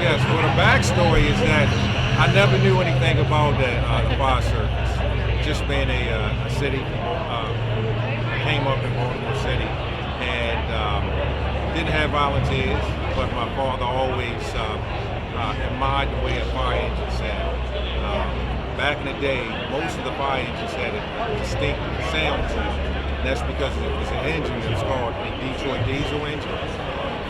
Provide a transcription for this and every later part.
yes. Well, the backstory is that I never knew anything about the fire service. Just being a city, came up in Baltimore City and didn't have volunteers, but my father always admired the way a fire engine sound. Back in the day, most of the fire engines had a distinct sound to them. And that's because it was an engine that was called a Detroit diesel engine,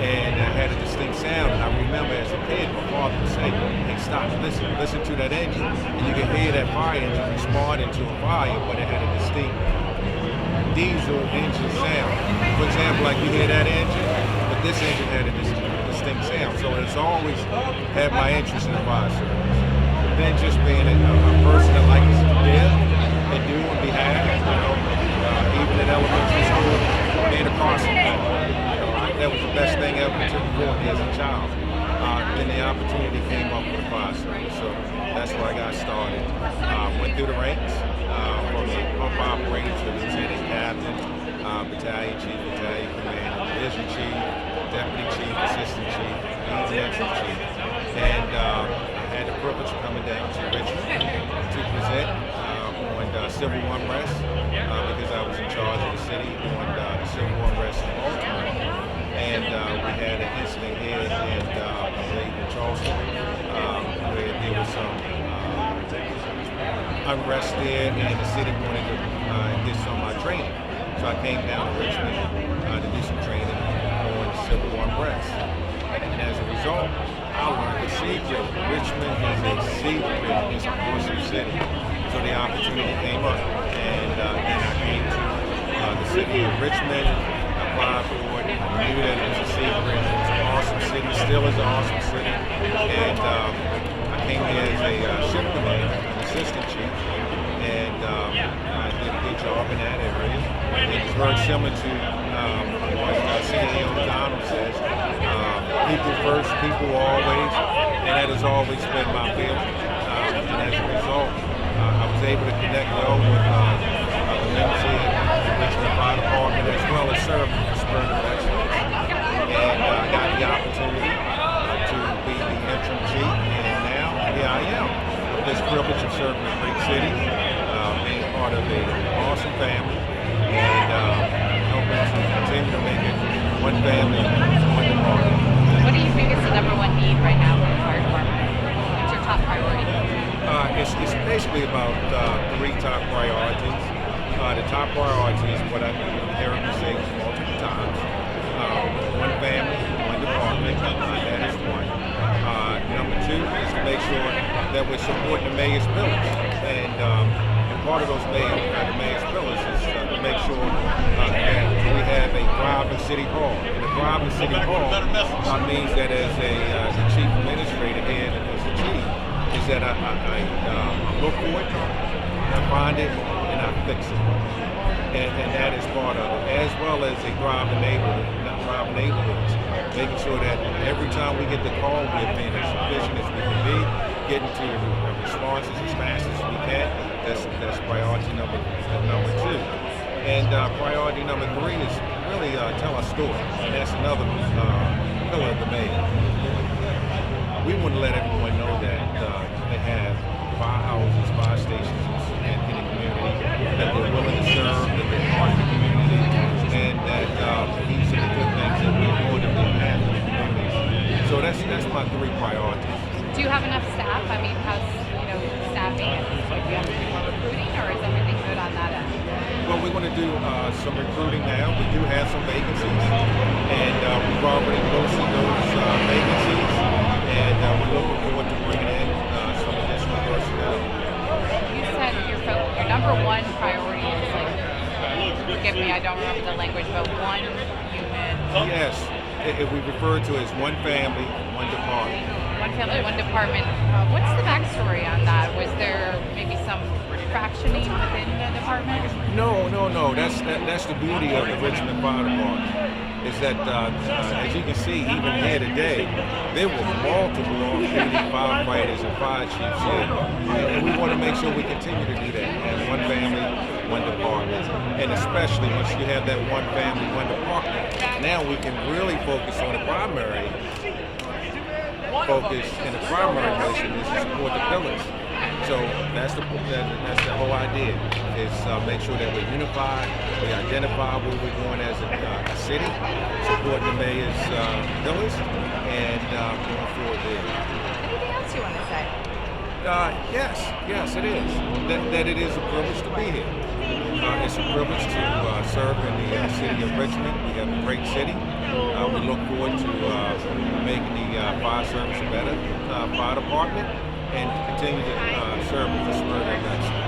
and it had a distinct sound. And I remember as a kid, my father would say, "Hey, stop, listen to that engine." And you could hear that fire engine responding to a fire, but it had a distinct diesel engine sound. For example, like you hear that engine, but this engine had a distinct sound. So it's always had my interest in the fire service. Then just being a person that likes to live and do and be happy, even in elementary school, being a Carson fan, that was the best thing ever to me as a child. Then the opportunity came up with the fire service, so that's where I got started. Went through the ranks, from the pump operator to lieutenant captain, battalion chief, battalion commander, division chief, deputy chief, assistant chief, interim chief, and I had the privilege of coming down to Richmond to present on civil unrest because I was in charge of the city on the civil unrest in Baltimore. And we had an incident here in, I believe, in Charleston, where there was some unrest there, and the city wanted to get some training. So I came down to Richmond to do some training on civil unrest. And as a result, I learned the secret. Richmond is a secret, it's an awesome city. So the opportunity came up, and then I came to the city of Richmond, applied for it, knew that it was a secret, it was an awesome city, still is an awesome city. And I came here as a ship commander, an assistant chief, and I did a good job in that area. It was very similar to what CEO Donald says, people first, people always, and that has always been my feeling. And as a result, I was able to connect well with the members here at the Richmond Fire Department, as well as serve in the Spirit of Excellence. And I got the opportunity to be the interim chief, and now here I am with this privilege of serving a great city, being part of an awesome family, and hoping to continue to make it one family, one department. What do you think is the number one need right now for the fire department? What's your top priority? It's basically about three top priorities. The top priority is what I've heard you say multiple times. One family, one department, that is one. Number two is to make sure that we're supporting the mayor's pillars. And part of those the mayor's pillars is to make sure that we have a thriving city hall. And a thriving city hall means that as the chief administrator here, as the chief, is that I look for it, I find it, and I fix it. And that is part of it, as well as a thriving neighborhoods, making sure that every time we get the call, we're being as efficient as we can be, getting to the responses as fast as we can. That's priority number two. And priority number three is really tell our story, and that's another pillar of the mayor. We want to let everyone know that they have firehouses, fire stations in the community, that they're willing to serve, that they're part of the community, and that these are the good things that we're doing in behalf of the community. So that's my three priorities. Do you have enough staff? I mean, how's staffing? Do you have to do more recruiting, or is everything good on that end? Well, we're going to do some recruiting now. We do have some vacancies, and we've already posted those vacancies, and we're looking forward to bringing in some additional personnel. You said your number one priority is, forgive me, I don't remember the language, but one human. Yes, if we refer to it as one family, one department. One family, one department. What's the backstory on that? Was there maybe some fractioning within the department? No. That's the beauty of the Richmond Fire Department. Is that, as you can see, even here today, there were multiple off-duty firefighters and fire chiefs here, and we want to make sure we continue to do that as one family, one department. And especially once you have that one family, one department, now we can really focus on the primary focus in the primary mission is to support the pillars. So that's the whole idea, is make sure that we're unified, we identify where we're going as a city, supporting the mayor's pillars, and going forward there. Anything else you want to say? Yes, it is. That it is a privilege to be here. It's a privilege to serve in the city of Richmond. We have a great city. We look forward to making the fire service a better fire department, and continue to serve with the spirit of excellence.